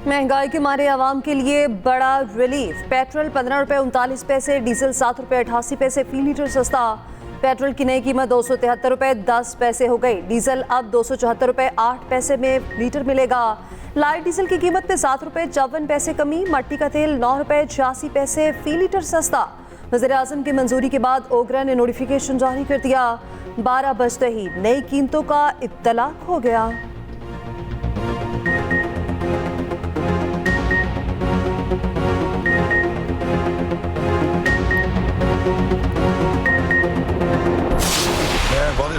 महंगाई के मारे आवाम के लिए बड़ा रिलीफ। पेट्रोल 15 रुपये 39 पैसे, डीजल 7 रुपये 88 पैसे फी लीटर सस्ता। पेट्रोल की नई कीमत 273 रुपये 10 पैसे हो गई। डीजल अब 274 रुपये 8 पैसे में लीटर मिलेगा। लाइट डीजल की कीमत में 7 रुपये 54 पैसे कमी। मट्टी का तेल 9 रुपये 86 पैसे फी लीटर सस्ता। वज़ीर-ए-आज़म की मंजूरी के बाद ओगरा ने नोटिफिकेशन जारी कर दिया। 12 बजते ही नई कीमतों का इत्तलाक हो गया।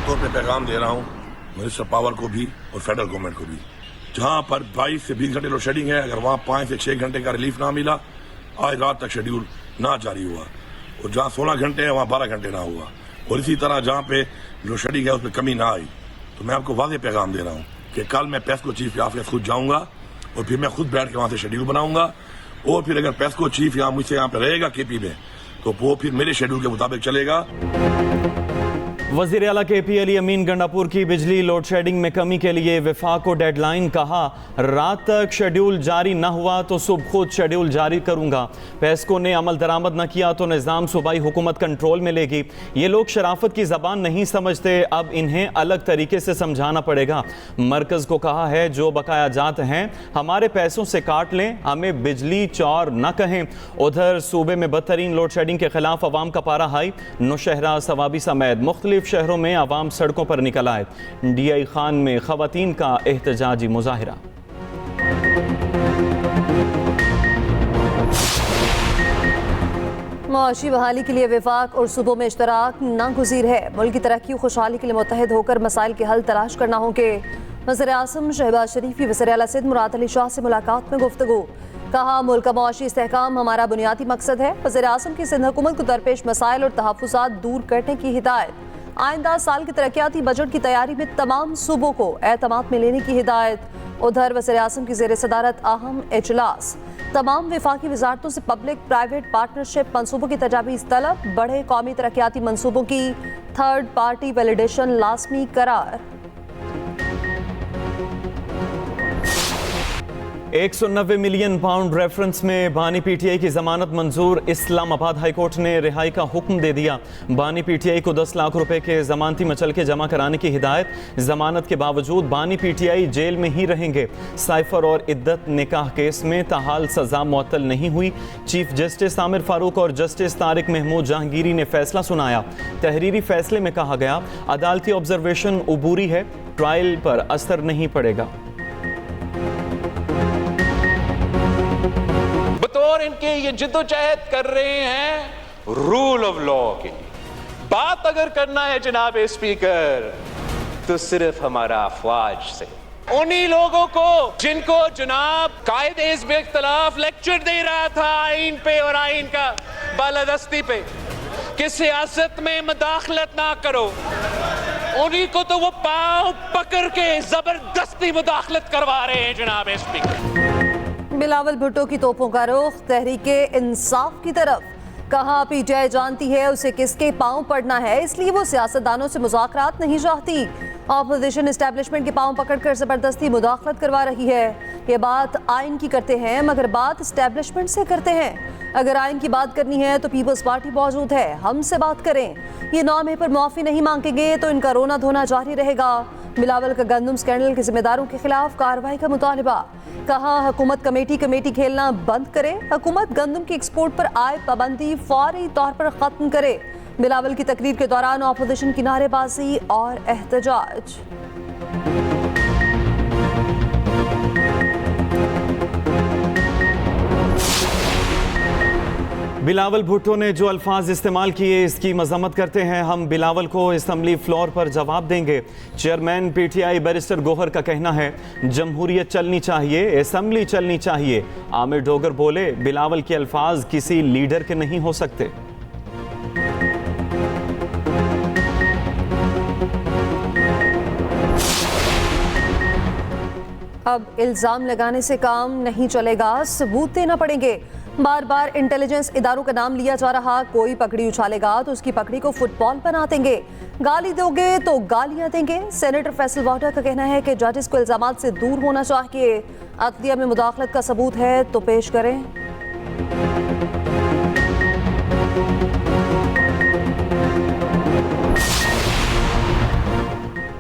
तौर पे पैगाम दे रहा हूँ मिनिस्टर पावर को भी और फेडरल गवर्नमेंट को भी, जहाँ पर 22 से 20 घंटे लोड शेडिंग है, अगर वहाँ 5 से 6 घंटे का रिलीफ ना मिला, आज रात तक शेड्यूल ना जारी हुआ, और जहाँ 16 घंटे है वहाँ 12 घंटे ना हुआ, और इसी तरह जहाँ पे लोड शेडिंग है उसमें कमी ना आई, तो मैं आपको वाज़ेह पैगाम दे रहा हूँ कि कल मैं पेस्को चीफ ऑफ खुद जाऊँगा और फिर मैं खुद बैठ के वहाँ से शेड्यूल बनाऊंगा, और फिर अगर पेस्को चीफ यहाँ मुझसे यहाँ पे रहेगा KP में, तो वो फिर मेरे शेड्यूल के मुताबिक चलेगा। वज़ीर आला KP अली अमीन गंडापुर की बिजली लोड शेडिंग में कमी के लिए वफाक को डेडलाइन, कहा रात तक शेड्यूल जारी न हुआ तो सुबह खुद शेड्यूल जारी करूंगा। पेस्को ने अमल दरामद न किया तो निज़ाम सूबाई हुकूमत कंट्रोल में लेगी। ये लोग शराफत की ज़बान नहीं समझते, अब इन्हें अलग तरीके से समझाना पड़ेगा। मरकज़ को कहा है जो बकाया जात हैं हमारे पैसों से काट लें, हमें बिजली चौर न कहें। उधर सूबे में बदतरीन लोड शेडिंग के खिलाफ अवाम का पारा हाई। नौशहरा सवाबी समेत मुख्तलिफ शहरों में आवाम सड़कों पर निकल आए। DI खान में खवातीन का एहतजाजी मुजाहिरा। मुआशी बहाली के लिए वफाक और सूबों में इश्तराक नागुज़ीर है। मुल्क की तरक्की और खुशहाली के लिए मुत्तहिद होकर मसाइल के हल तलाश करना होंगे। वज़ीर-ए-आज़म शहबाज शरीफ की वज़ीर आला सिंध मुराद अली शाह से मुलाकात में गुफ्तगू, कहा मुल्क का मुआशी इस्तेहकाम हमारा बुनियादी मकसद है। वज़ीर-ए-आज़म की सिंध हुकूमत को दरपेश मसाइल और तहफ़्फ़ुज़ात दूर करने की हिदायत। आइंदा साल के तरक्याती बजट की तैयारी में तमाम सूबों को एतमाद में लेने की हिदायत। उधर वज़ीर-ए-आज़म की ज़ेर सदारत अहम इजलास। तमाम वफाकी वजारतों से पब्लिक प्राइवेट पार्टनरशिप मंसूबों की तजावीज़ तलब। बड़े कौमी तरक्याती मंसूबों की थर्ड पार्टी वैलिडेशन लाजमी करार। 190 मिलियन पाउंड रेफरेंस में बानी PTI की जमानत मंजूर। इस्लामाबाद हाई कोर्ट ने रिहाई का हुक्म दे दिया। बानी PTI को 10 लाख रुपए के जमानती मचलके जमा कराने की हिदायत। जमानत के बावजूद बानी PTI जेल में ही रहेंगे। साइफर और इद्दत निकाह केस में ताहाल सजा मुअत्तल नहीं हुई। चीफ जस्टिस आमिर फारूक और जस्टिस तारिक महमूद जहांगीरी ने फैसला सुनाया। तहरीरी फैसले में कहा गया अदालती ऑब्जर्वेशन उबूरी है, ट्रायल पर असर नहीं पड़ेगा। बतौर इनके ये जिद्दोजहद कर रहे हैं रूल ऑफ लॉ के लिए। बात अगर करना है जनाब स्पीकर, तो सिर्फ हमारा अफवाज से, उन्हीं लोगों को जिनको जनाब कायदे हिज़्ब इख्तिलाफ लेक्चर दे रहा था आइन पे और आइन का बालादस्ती पे कि सियासत में मुदाखलत ना करो, उन्हीं को तो वो पांव पकड़ के जबरदस्ती मुदाखलत करवा रहे हैं जनाब स्पीकर। बिलावल भुट्टो की तोपों का रुख तहरीके इंसाफ की तरफ। कहा PTI जानती है उसे किसके पांव पड़ना है, इसलिए वो सियासतदानों से मुज़ाकरात नहीं चाहती। ऑपोजिशन एस्टैब्लिशमेंट के पांव पकड़कर जबरदस्ती मुदाखलत करवा रही है। ये बात आइन की करते हैं मगर बात एस्टैब्लिशमेंट से करते हैं। अगर आइन की बात करनी है तो पीपल्स पार्टी मौजूद है, हमसे बात करें। ये नामे पर मुआफ़ी नहीं मांगेंगे तो इनका रोना धोना जारी रहेगा। बिलावल का गंदम स्कैंडल के जिम्मेदारों के खिलाफ कार्रवाई का मुतालबा। कहा हुकूमत कमेटी खेलना बंद करे। हुकूमत गंदम की एक्सपोर्ट पर आए पाबंदी फौरी तौर पर खत्म करे। बिलावल की तकरीर के दौरान ऑपोजिशन की नारेबाजी और एहतजाज। बिलावल भुट्टो ने जो अल्फाज इस्तेमाल किए इसकी मजम्मत करते हैं। हम बिलावल को असम्बली फ्लोर पर जवाब देंगे। चेयरमैन PTI बैरिस्टर गोहर का कहना है जमहूरियत चलनी चाहिए, असम्बली चलनी चाहिए। आमिर डोगर बोले बिलावल के अल्फाज किसी लीडर के नहीं हो सकते। अब इल्जाम लगाने से काम नहीं चलेगा, सबूत देना पड़ेंगे। बार बार इंटेलिजेंस इदारों का नाम लिया जा रहा, कोई पकड़ी उछालेगा तो उसकी पकड़ी को फुटबॉल बना देंगे, गाली दोगे तो गालियां देंगे। सेनेटर फैसल वाटर का कहना है कि जजेस को इल्जामात से दूर होना चाहिए, अदलिया में मुदाखलत का सबूत है तो पेश करें।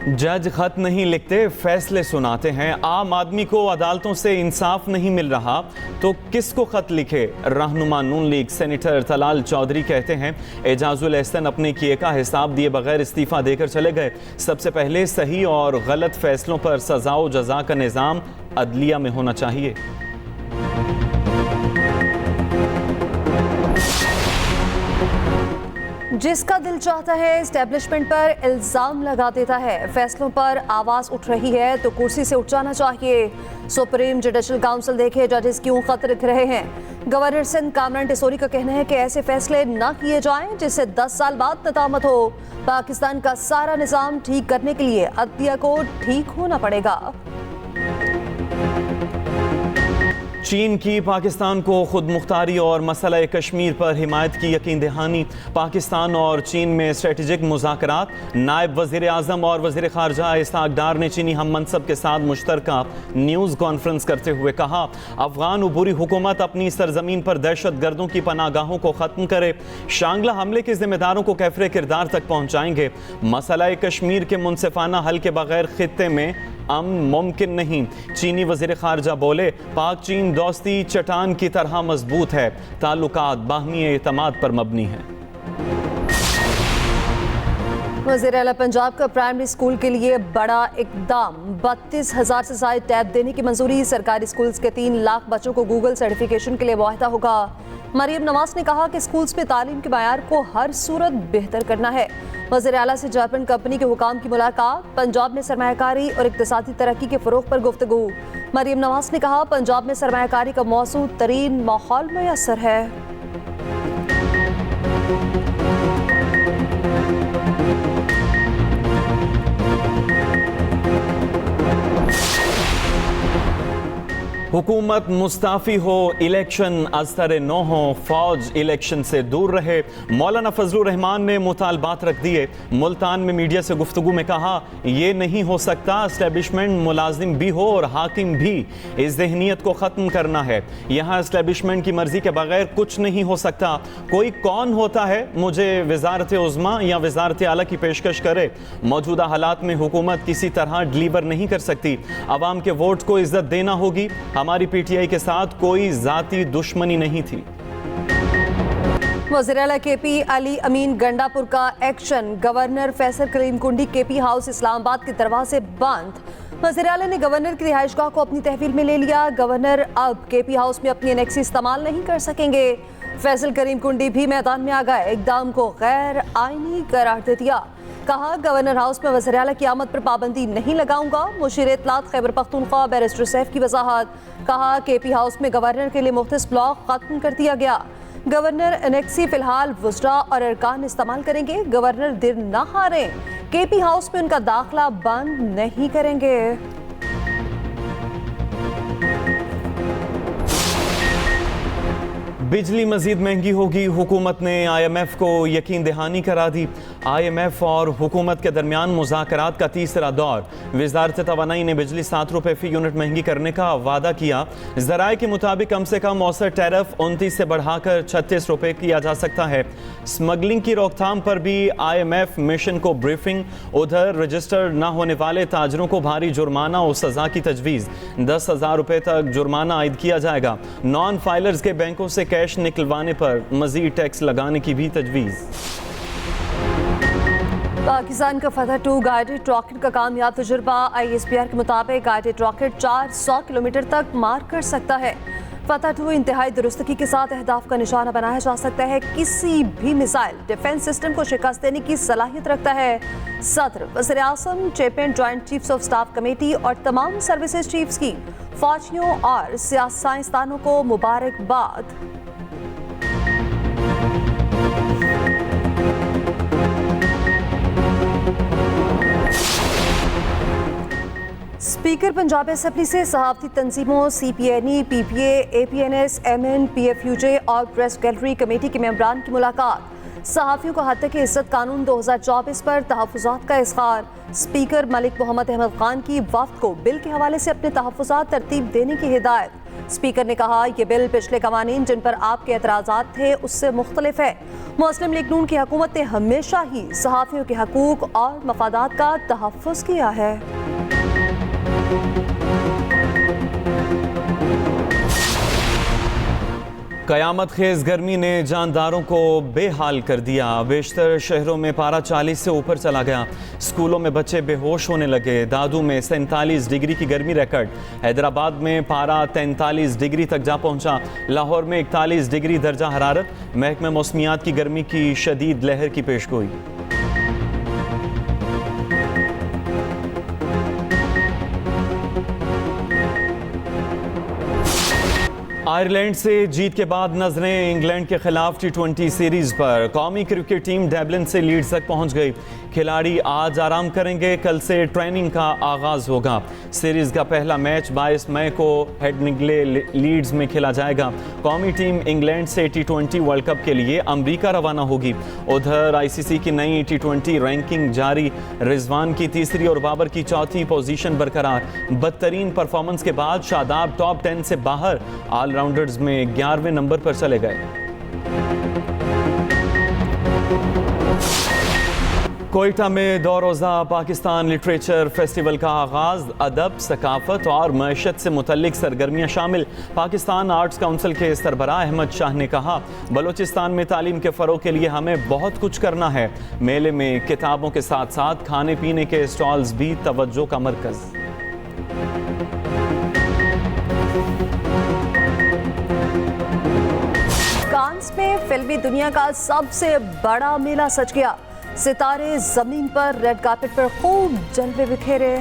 जज खत नहीं लिखते, फैसले सुनाते हैं। आम आदमी को अदालतों से इंसाफ नहीं मिल रहा तो किसको खत लिखे? रहनुमा नून लीग सेनेटर तलाल चौधरी कहते हैं एजाजुल एहसन अपने किए का हिसाब दिए बगैर इस्तीफा देकर चले गए। सबसे पहले सही और गलत फैसलों पर सजा व जजा का निज़ाम अदलिया में होना चाहिए। जिसका दिल चाहता है एस्टेब्लिशमेंट पर इल्जाम लगा देता है। फैसलों पर आवाज उठ रही है तो कुर्सी से उठ जाना चाहिए। सुप्रीम जुडिशल काउंसिल देखे जजेस क्यों खत लिख रहे हैं। गवर्नर सिंध कामरान टिसोरी का कहना है कि ऐसे फैसले ना किए जाएं जिससे 10 साल बाद नदामत हो। पाकिस्तान का सारा निजाम ठीक करने के लिए अदलिया को ठीक होना पड़ेगा। चीन की पाकिस्तान को खुद मुख्तारी और मसला कश्मीर पर हिमायत की यकीन दहानी। पाकिस्तान और चीन में स्ट्रेटेजिक मुज़ाकरात। नायब वज़ीर आज़म और वज़ीर ख़ारजा इसहाक़ डार ने चीनी हम मनसब के साथ मुश्तरका न्यूज़ कॉन्फ्रेंस करते हुए कहा अफ़गान उबूरी हुकूमत अपनी सरजमीन पर दहशत गर्दों की पनागाहों को ख़त्म करे। शांगला हमले के ज़िम्मेदारों को कैफ़रे किरदार तक पहुँचाएंगे। मसला कश्मीर के मुनसिफाना हल के बगैर खित्ते में अमन मुमकिन नहीं। चीनी वज़ीर ख़ारजा बोले पाक चीन दोस्ती चट्टान की तरह मजबूत है, ताल्लुकात बाहमी एतमाद पर मबनी है। वज़ीर आला पंजाब का प्राइमरी स्कूल के लिए बड़ा इकदाम। 32,000 से ज़ायद टैब देने की मंजूरी। सरकारी स्कूल्स के 3 लाख बच्चों को गूगल सर्टिफिकेशन के लिए मुआहदा होगा। मरियम नवाज ने कहा कि स्कूल्स में तालीम के मयार को हर सूरत बेहतर करना है। वज़ीर आला से जापान कंपनी के हुकाम की मुलाकात। पंजाब में सरमायाकारी और इक्तिसादी तरक्की के फ़रोग़ पर गुफ्तगू। मरियम नवाज ने कहा पंजाब में सरमायाकारी का मौसूद तरीन माहौल मैसर है। हुकूमत मुस्ताफ़ी हो, इलेक्शन अज़तर न हो, फौज इलेक्शन से दूर रहे। मौलाना फजलुर रहमान ने मुतालबात रख दिए। मुल्तान में मीडिया से गुफ्तगू में कहा ये नहीं हो सकता, एस्टेब्लिशमेंट मुलाजिम भी हो और हाकिम भी। इस जहनीत को ख़त्म करना है। यहाँ एस्टेब्लिशमेंट की मर्जी के बगैर कुछ नहीं हो सकता। कोई कौन होता है मुझे वजारत उज़्मा या वजारत आला की पेशकश करे। मौजूदा हालात में हुकूमत किसी तरह डिलीवर नहीं कर सकती। अवाम के वोट को इज्जत देना होगी। हमारी पीटीआई के साथ कोई जाती दुश्मनी नहीं थी। वज़ीर आला केपी अली अमीन गंडापुर का एक्शन। गवर्नर फैसल करीम कुंडी केपी हाउस इस्लामाबाद के दरवाजे बंद। वज़ीर आला ने गवर्नर की रिहाइशगाह को अपनी तहवील में ले लिया। गवर्नर अब केपी हाउस में अपनी एनेक्सी इस्तेमाल नहीं कर सकेंगे। फैसल करीम कुंडी भी मैदान में आ गए, इक़दाम को गैर आईनी करार दे दिया। कहा गवर्नर हाउस में वज़ीर आला की आमद पर पाबंदी नहीं लगाऊंगा। मुशीर इत्तलात खैबर पख्तूनख्वा बैरिस्टर सैफ की वजाहत। कहा केपी हाउस में गवर्नर के लिए मुख्तलिफ ब्लॉक खत्म कर दिया गया। गवर्नर एनेक्सी फिलहाल वुज़रा और अरकान इस्तेमाल करेंगे। गवर्नर दिल न हारें, केपी हाउस में उनका दाखिला बंद नहीं करेंगे। बिजली मजीद महंगी होगी। हुकूमत ने IMF को यकीन दहानी करा दी। IMF और हुकूमत के दरमियान मुज़ाकरात का तीसरा दौर। वज़ारत तवानाई ने बिजली 7 रुपये फ़ी यूनिट महंगी करने का वादा किया। ज़राए के मुताबिक कम से कम औसत टैरिफ 29 से बढ़ाकर 36 रुपये किया जा सकता है। स्मगलिंग की रोकथाम पर भी IMF मिशन को ब्रीफिंग। उधर रजिस्टर न होने वाले ताजरों को भारी जुर्माना और सज़ा की तजवीज़। 10,000 रुपये तक जुर्माना आयद किया जाएगा। नॉन फाइलर्स के बैंकों से कैश निकलवाने पर मजीद टैक्स लगाने की भी तजवीज़। पाकिस्तान का फतह 2 गाइडेड रॉकेट का कामयाब तजुर्बा। ISPR के मुताबिक गाइडेड रॉकेट 400 किलोमीटर तक मार कर सकता है। फतह 2 इंतहाई दुरुस्तगी के साथ अहदाफ का निशाना बनाया जा सकता है। किसी भी मिसाइल डिफेंस सिस्टम को शिकस्त देने की सलाहियत रखता है। सदर, वज़ीर आज़म, chairman joint chiefs of staff committee और तमाम सर्विसेज चीफ्स की फौजियों और साइंसदानों को मुबारकबाद। स्पीकर पंजाब असेंबली से सहाफती तंजीमों CPNE, PPA, APNS, MN, PFUJ और प्रेस गैलरी कमेटी के मेंबरान की मुलाकात। सहाफ़ियों को हत्या इज़्ज़त कानून 2024 पर तहफ़्फ़ुज़ात का इज़हार। स्पीकर मलिक मोहम्मद अहमद खान की वफ़द को बिल के हवाले से अपने तहफ़्फ़ुज़ात तरतीब देने की हिदायत। स्पीकर ने कहा, यह बिल पिछले कवानीन जिन पर आपके एतराज़ात थे उससे मुख्तलिफ है। मुस्लिम लीग नून की हुकूमत ने हमेशा ही सहाफ़ियों के हकूक़ और मफादात का तहफ़्फ़ुज़ किया है। कयामत खेज गर्मी ने जानदारों को बेहाल कर दिया। बेशतर शहरों में पारा 40 से ऊपर चला गया। स्कूलों में बच्चे बेहोश होने लगे। दादू में 47 डिग्री की गर्मी रिकॉर्ड। हैदराबाद में पारा 43 डिग्री तक जा पहुंचा। लाहौर में 41 डिग्री दर्जा हरारत। महकमे मौसमियात की गर्मी की शदीद लहर की पेशगोई। आयरलैंड से जीत के बाद नजरें इंग्लैंड के खिलाफ T20 सीरीज पर। कौमी क्रिकेट टीम डबलिन से लीड्स तक पहुंच गई। खिलाड़ी आज आराम करेंगे, कल से ट्रेनिंग का आगाज होगा। सीरीज का पहला मैच 22 मई को हेडिंग्ले लीड्स में खेला जाएगा। कौमी टीम इंग्लैंड से T20 वर्ल्ड कप के लिए अमरीका रवाना होगी। उधर ICC की नई T20 रैंकिंग जारी। रिजवान की तीसरी और बाबर की चौथी पोजीशन बरकरार। बदतरीन परफॉर्मेंस के बाद शादाब टॉप 10 से बाहर। ऑलराउंडर्स में 11वें नंबर पर चले गए। कोयटा में 2 रोज़ा पाकिस्तान लिटरेचर फेस्टिवल का आगाज़। अदब, सकाफत और मईशत से मुतल्लिक सरगर्मियाँ शामिल। पाकिस्तान आर्ट्स काउंसिल के सरबराह अहमद शाह ने कहा, बलोचिस्तान में तालीम के फ़रोग़ के लिए हमें बहुत कुछ करना है। मेले में किताबों के साथ साथ खाने पीने के स्टॉल्स भी तवज्जो का मरकज़। कांस में फिल्मी दुनिया का सबसे बड़ा मेला सज गया। सितारे जमीन पर रेड कार्पेट पर खूब जलवे बिखेरे।